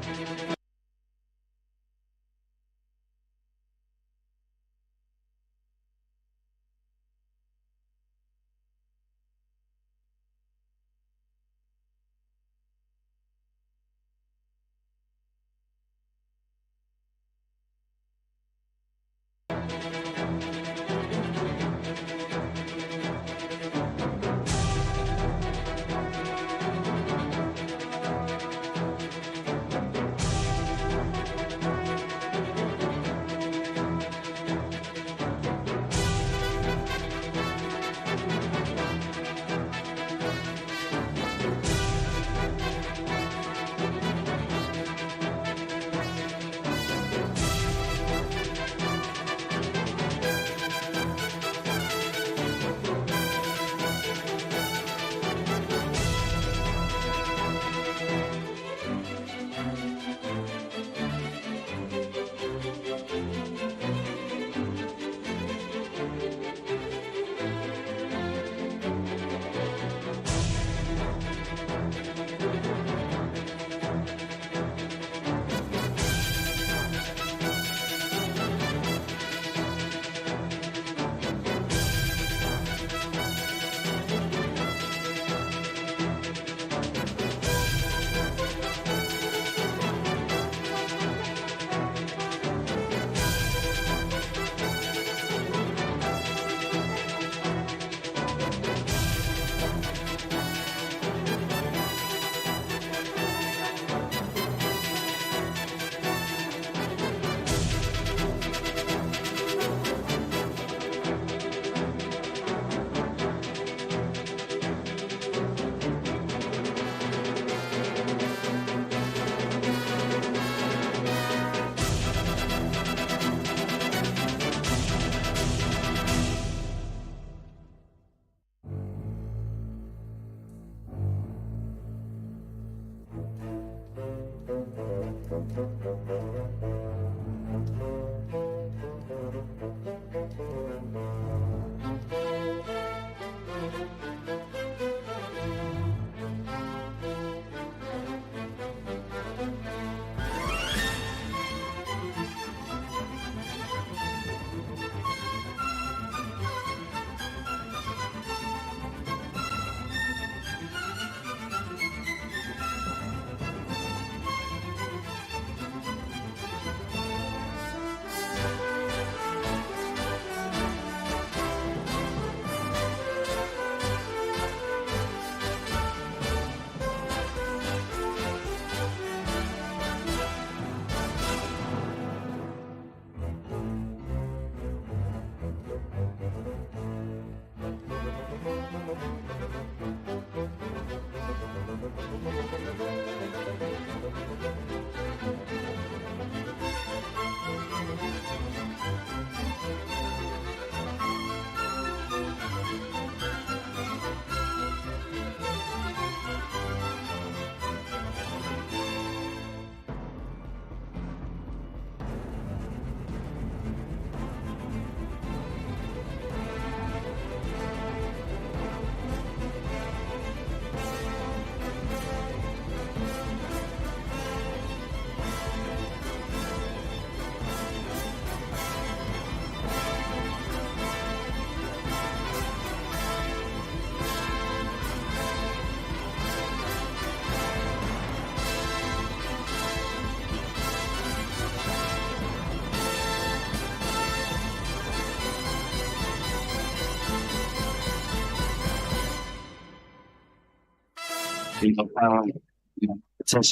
It's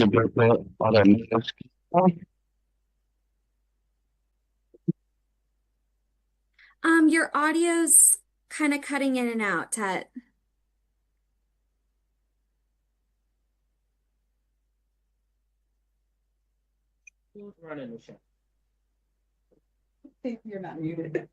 a birthday. Your audio's kind of cutting in and out, Tet. Who's running the show? You're not muted.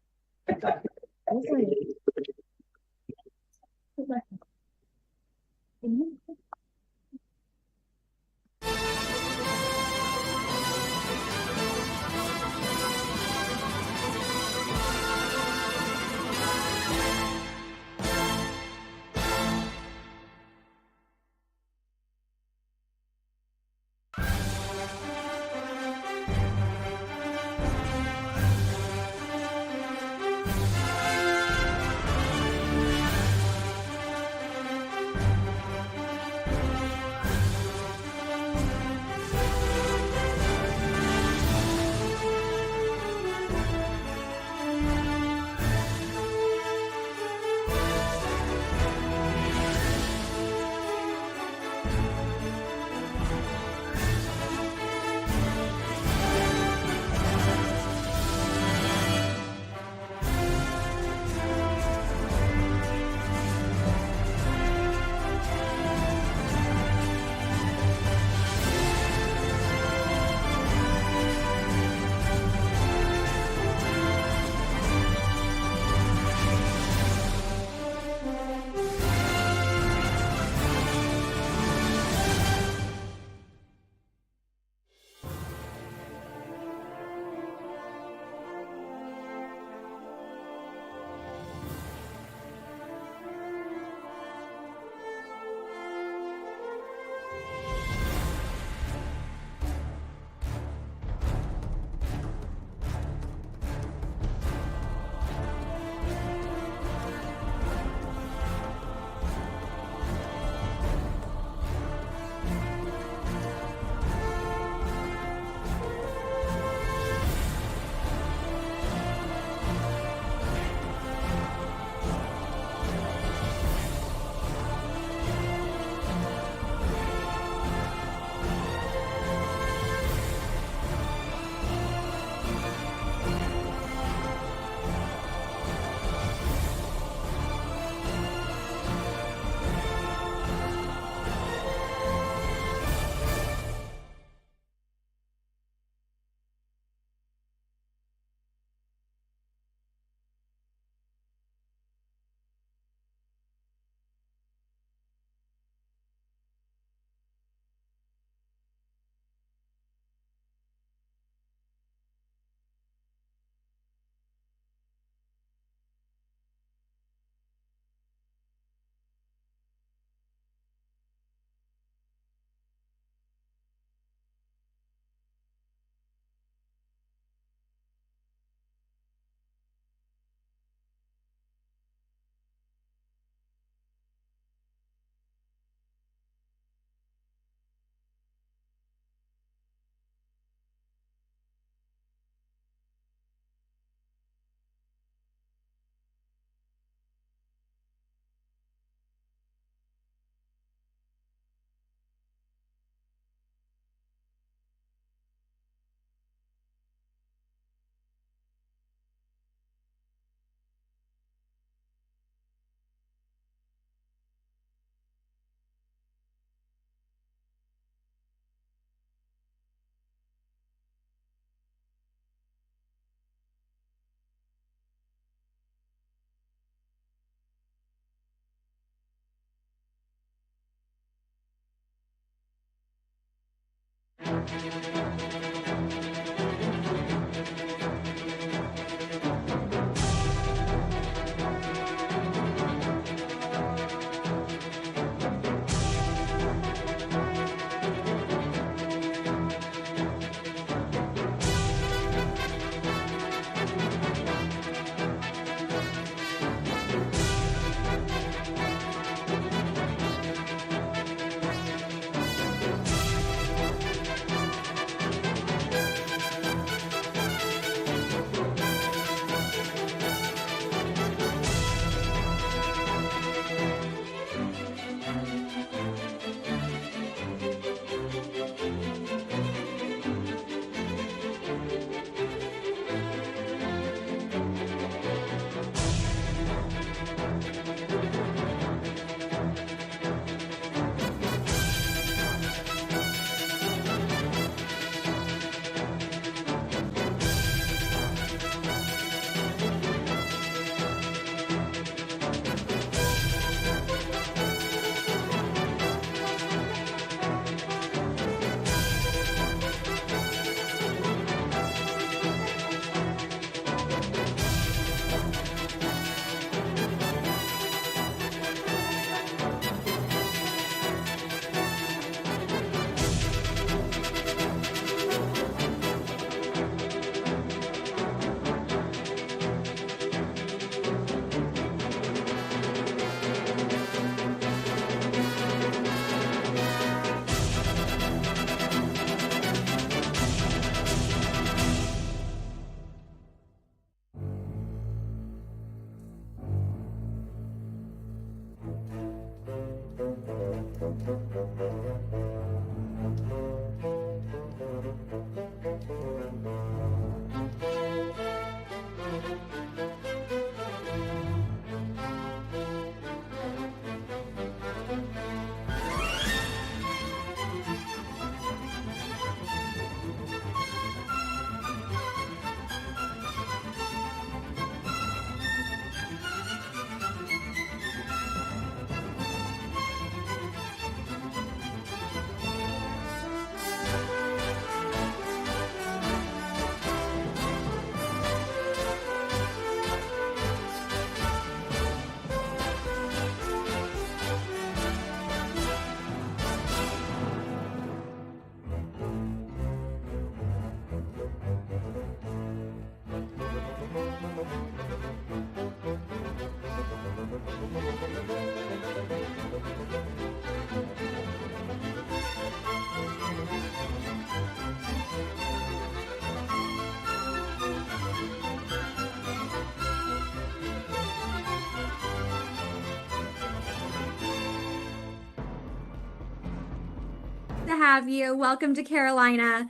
To have you. Welcome to Carolina.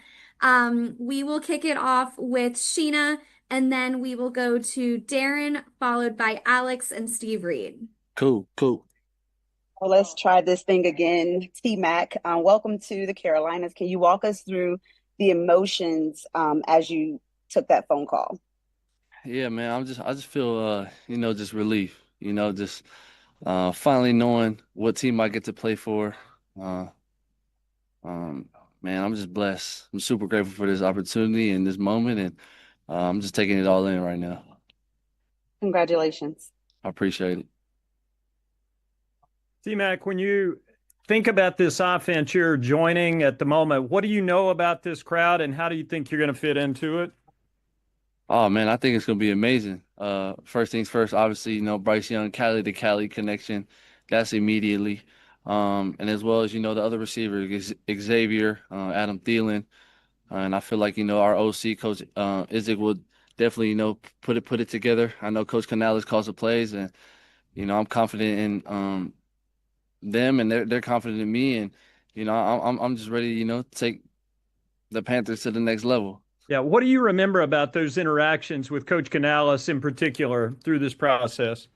We will kick it off with Sheena, and then we will go to Darren, followed by Alex and Steve Reed. Cool, cool. Well, let's try this thing again. T Mac, welcome to the Carolinas. Can you walk us through the emotions as you took that phone call? Yeah, man. I just feel just relief. Just finally knowing what team I get to play for. Uh um Man, I'm just blessed. I'm super grateful for this opportunity and this moment, and I'm just taking it all in right now. Congratulations. I appreciate it. T-Mac, when you think about this offense you're joining at the moment, what do you know about this crowd and how do you think you're going to fit into it? Oh man, I think it's gonna be amazing. First things first, obviously, Bryce Young, Cali to Cali connection. That's immediately. And as well as, the other receivers, Xavier, Adam Thielen. And I feel like, our OC coach Izzik will definitely, put it together. I know Coach Canales calls the plays, and I'm confident in them, and they're confident in me, and I'm just ready, to take the Panthers to the next level. Yeah, what do you remember about those interactions with Coach Canales in particular through this process?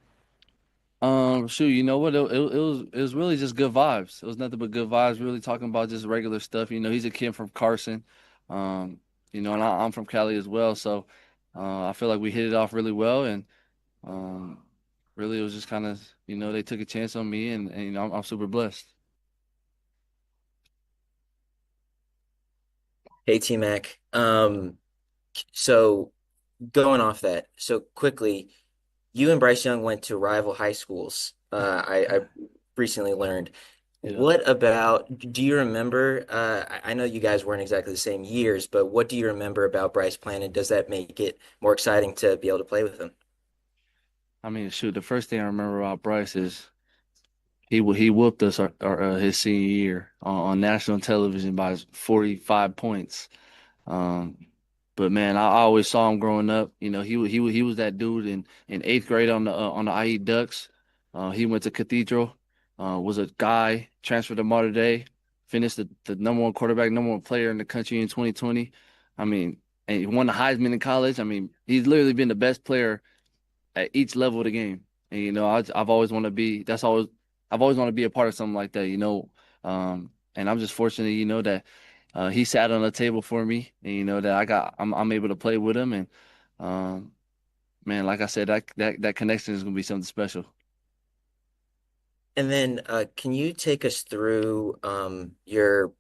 Shoot, you know what? It was really just good vibes. It was nothing but good vibes. Really talking about just regular stuff. He's a kid from Carson, um, and I'm from Cali as well. So, I feel like we hit it off really well, and um, really it was just kind of they took a chance on me, and I'm super blessed. Hey, T-Mac. So going off that, so quickly, you and Bryce Young went to rival high schools. I recently learned. Yeah. What about, do you remember, I know you guys weren't exactly the same years, but what do you remember about Bryce playing, and does that make it more exciting to be able to play with him? I mean, shoot, the first thing I remember about Bryce is he whooped us his senior year on national television by 45 points. Um, but man, I always saw him growing up. You know, he was that dude in eighth grade on the IE Ducks. He went to Cathedral. Was a guy transferred to Mater Dei, finished the number one quarterback, number one player in the country in 2020. I mean, and he won the Heisman in college. I mean, he's literally been the best player at each level of the game. And I've always want to be. That's always I've always want to be a part of something like that. And I'm just fortunate, that he sat on the table for me, and that I'm able to play with him, and um, man, like I said, that connection is gonna be something special. And then can you take us through your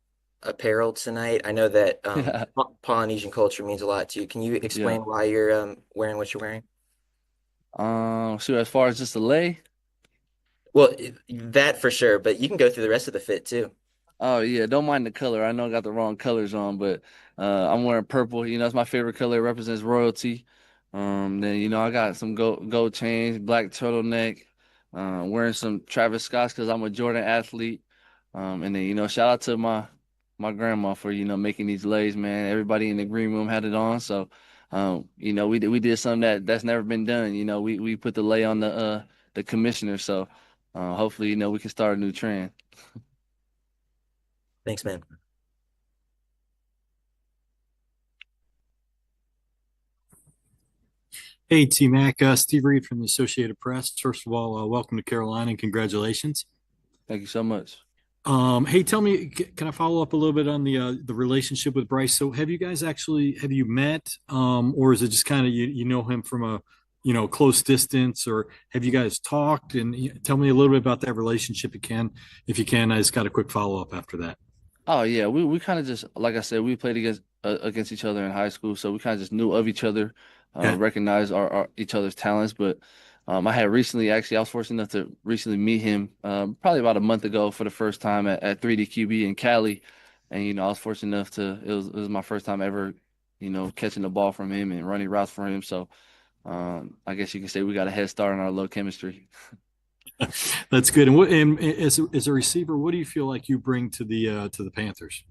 apparel tonight? I know that Polynesian culture means a lot to you. Can you Yeah. explain why you're wearing what you're wearing? So as far as just the lay. Well, that for sure, but you can go through the rest of the fit too. Oh yeah, don't mind the color. I know I got the wrong colors on, but I'm wearing purple. It's my favorite color. It represents royalty. Then I got some gold chains, black turtleneck, wearing some Travis Scotts because I'm a Jordan athlete. And then shout out to my grandma for making these lays, man. Everybody in the green room had it on, so we did something that's never been done. We put the lay on the commissioner, so hopefully we can start a new trend. Thanks, man. Hey, T-Mac, Steve Reed from the Associated Press. First of all, welcome to Carolina and congratulations. Thank you so much. Hey, tell me, can I follow up a little bit on the relationship with Bryce? So, have you guys actually have you met, or is it just kind of you know him from a close distance, or have you guys talked? And tell me a little bit about that relationship, if you can. I just got a quick follow up after that. Oh yeah, we kind of just like I said, we played against each other in high school, so we kind of just knew of each other, Okay. recognized our each other's talents. But I had recently, actually, I was fortunate enough to recently meet him, probably about a month ago for the first time at 3D QB in Cali, and I was fortunate enough to it was my first time ever, catching the ball from him and running routes for him. So I guess you can say we got a head start on our low chemistry. That's good. And as a receiver, what do you feel like you bring to the Panthers?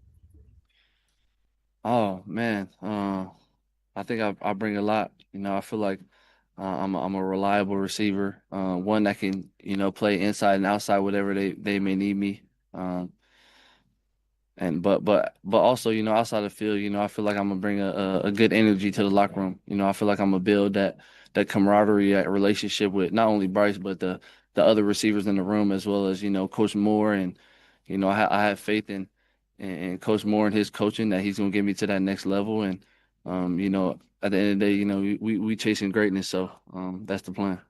Oh man, I think I bring a lot. I feel like I'm a reliable receiver, one that can play inside and outside whatever they may need me. Um, and but also outside the field, I feel like I'm gonna bring a good energy to the locker room. I feel like I'm gonna build that camaraderie, that relationship with not only Bryce but the other receivers in the room as well as Coach Moore and I have faith in Coach Moore and his coaching that he's gonna get me to that next level and at the end of the day we chasing greatness, so that's the plan.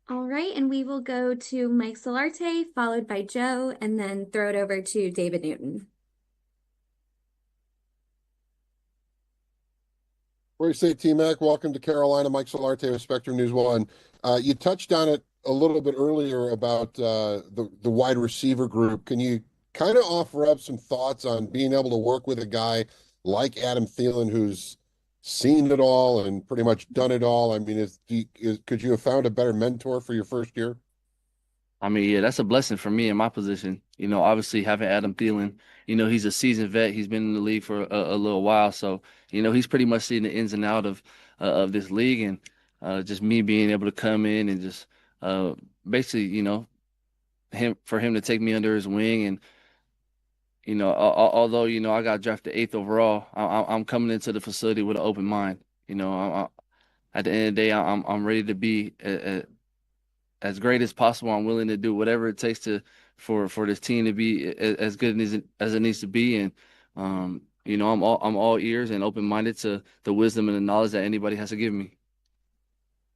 All right, and we will go to Mike Solarte, followed by Joe, and then throw it over to David Newton. Where you say, T-Mac, welcome to Carolina. Mike Solarte with Spectrum News One. You touched on it a little bit earlier about the wide receiver group. Can you kind of offer up some thoughts on being able to work with a guy like Adam Thielen, who's seen it all and pretty much done it all? I mean, could you have found a better mentor for your first year? I mean, yeah, that's a blessing for me in my position. Obviously having Adam Thielen, he's a seasoned vet. He's been in the league for a little while, so he's pretty much seen the ins and out of this league, and just me being able to come in and just uh, basically, him to take me under his wing, and although I got drafted eighth overall, I'm coming into the facility with an open mind. At the end of the day, I'm ready to be as great as possible. I'm willing to do whatever it takes for this team to be as good as it needs to be. And I'm all ears and open minded to the wisdom and the knowledge that anybody has to give me.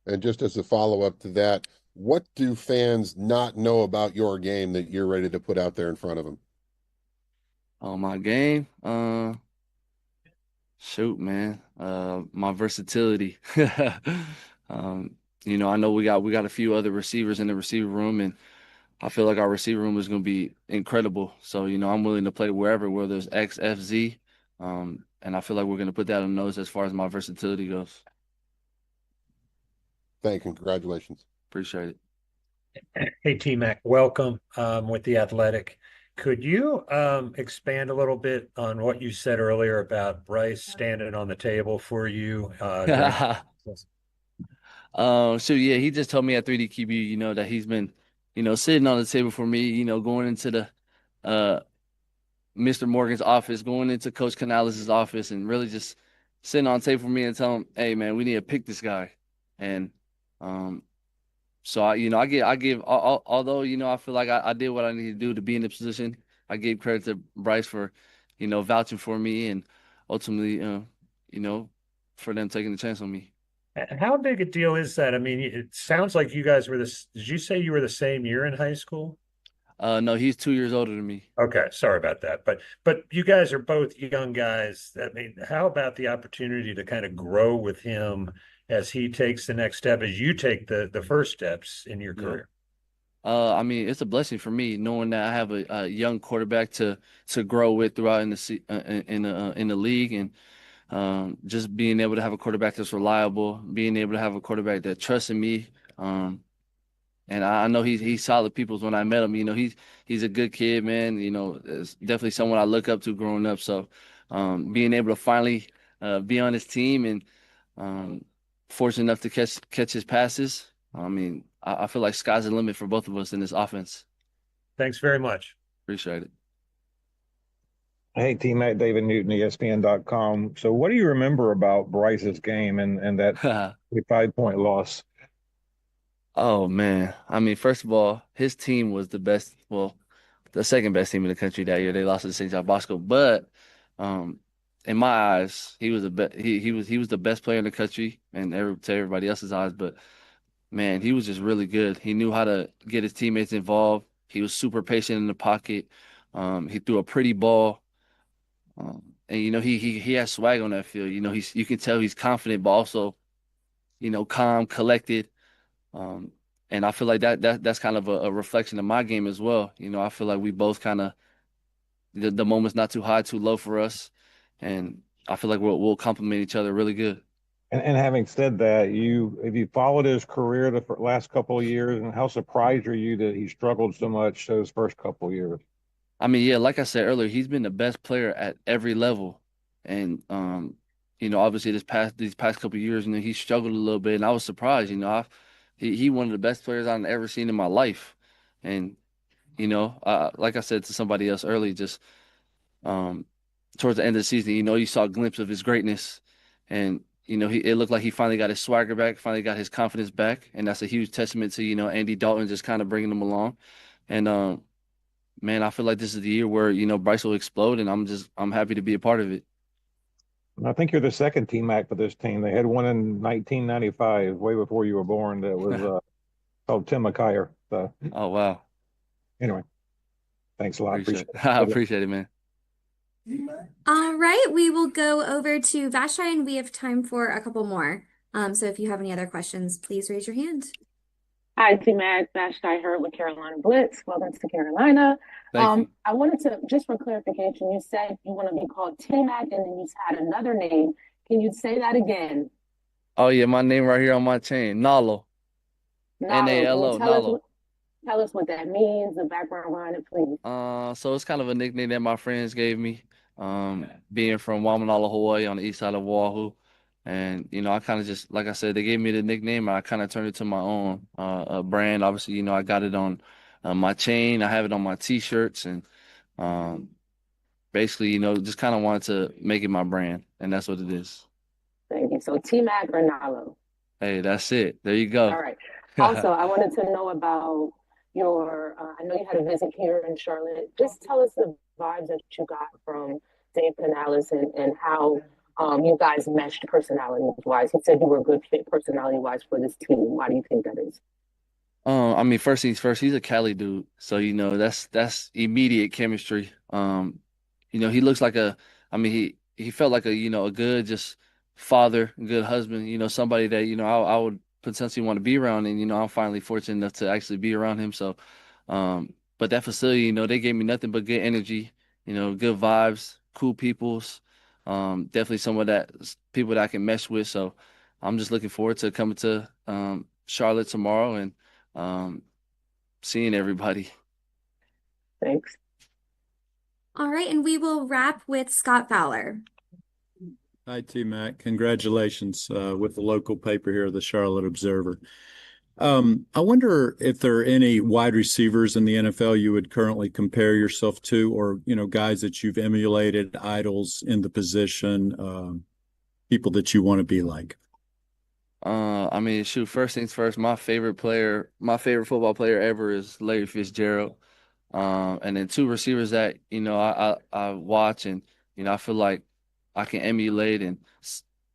And just as a follow-up to that, what do fans not know about your game that you're ready to put out there in front of them? Oh, my game. Shoot, man. My versatility. Um, I know we got a few other receivers in the receiver room, and I feel like our receiver room is going to be incredible. So, I'm willing to play wherever, whether it's X, F, Z. And I feel like we're going to put that on those as far as my versatility goes. Thank you. Congratulations. Appreciate it. Hey, T-Mac, welcome with the Athletic. Could you expand a little bit on what you said earlier about Bryce standing on the table for you during? So yeah, he just told me at 3D QB, that he's been, sitting on the table for me, going into the uh Mr. Morgan's office, going into Coach Canales' office, and really just sitting on the table for me and telling him, hey man, we need to pick this guy. And um so I give although, I feel like I did what I needed to do to be in the position. I gave credit to Bryce for, vouching for me and ultimately you know, for them taking the chance on me. How big a deal is that? I mean, it sounds like you guys were this. Did you say you were the same year in high school? No, he's 2 years older than me. Okay, sorry about that. But you guys are both young guys. I mean, how about the opportunity to kind of grow with him as he takes the next step, as you take the first steps in your Yeah. career? I mean, it's a blessing for me knowing that I have a young quarterback to grow with throughout in the league, and just being able to have a quarterback that's reliable, being able to have a quarterback that trusts in me. And I know he's solid people's when I met him. He's a good kid, man. It's definitely someone I look up to growing up. So, being able to finally be on his team and um, fortunate enough to catch his passes. I mean, I feel like sky's the limit for both of us in this offense. Thanks very much. Appreciate it. Hey, T-Mac, David Newton, ESPN.com. So what do you remember about Bryce's game and that 5-point loss? Oh man. I mean, first of all, his team was the best, well, the second best team in the country that year. They lost to St. John Bosco, but um in my eyes, he was he was the best player in the country and to everybody else's eyes, but man, he was just really good. He knew how to get his teammates involved. He was super patient in the pocket. He threw a pretty ball. And he has swag on that field. You can tell he's confident, but also, calm, collected. Um, and I feel like that's kind of a reflection of my game as well. I feel like we both kind of the moment's not too high, too low for us, and I feel like we'll complement each other really good. And having said that, have you followed his career the last couple of years, and how surprised are you that he struggled so much those first couple of years? I mean, yeah, like I said earlier, he's been the best player at every level, and obviously these past couple of years, he struggled a little bit, and I was surprised. He one of the best players I've ever seen in my life, and like I said to somebody else earlier, just um, towards the end of the season, you saw a glimpse of his greatness, and it looked like he finally got his swagger back, finally got his confidence back, and that's a huge testament to Andy Dalton just kind of bringing him along, and man, I feel like this is the year where Bryce will explode, and I'm happy to be a part of it. I think you're the second T-Mac for this team. They had one in 1995, way before you were born. That was called Tim McKyer. So Oh wow, anyway, thanks a lot. appreciate Appreciate it. I it. appreciate it, man. All right, we will go over to Vashai and we have time for a couple more. So if you have any other questions, please raise your hand. Hi, T-Mac. Vashti Heard with Carolina Blitz. Welcome to Carolina. Thank you. I wanted to, just for clarification, you said you want to be called T-Mac and then you had another name. Can you say that again? Oh yeah, my name right here on my chain, Nalo, Nalo. Can you Nalo, Nalo. tell us what that means, the background behind it, please? So it's kind of a nickname that my friends gave me. Being from Waimanalo, Hawaii, on the east side of Oahu, and I kind of just, like I said, they gave me the nickname, and I kind of turned it to my own brand. Obviously, I got it on my chain, I have it on my t-shirts, and um, basically, just kind of wanted to make it my brand, and that's what it is. Thank you. So T-Mac or Nalo? Hey, that's it. There you go. All right. Also, I wanted to know about I know you had a visit here in Charlotte. Just tell us the vibes that you got from Dave Canales and how you guys meshed personality-wise. He said you were a good fit personality-wise for this team. Why do you think that is? I mean, first things first, he's a Cali dude, so that's immediate chemistry. he looks like I mean, he felt like a good just father, good husband, somebody that, I would potentially want to be around. And, I'm finally fortunate enough to actually be around him. So, but that facility, they gave me nothing but good energy, good vibes, cool peoples, definitely people that I can mesh with. So I'm just looking forward to coming to, Charlotte tomorrow and, seeing everybody. Thanks. All right, and we will wrap with Scott Fowler. Hi, T-Mac. Congratulations with the local paper here, the Charlotte Observer. I wonder if there are any wide receivers in the NFL you would currently compare yourself to, or, guys that you've emulated, idols in the position, people that you want to be like. I mean, shoot, first things first, my favorite football player ever is Larry Fitzgerald. And then two receivers that, I watch and, I feel like I can emulate and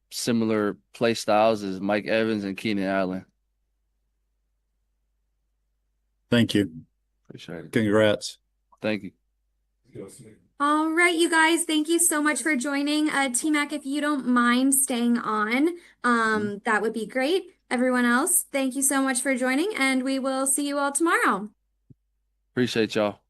similar play styles is Mike Evans and Keenan Allen. Thank you. Appreciate it. Congrats. Thank you. All right, you guys, thank you so much for joining. T-Mac, if you don't mind staying on, that would be great. Everyone else, thank you so much for joining, and we will see you all tomorrow. Appreciate y'all.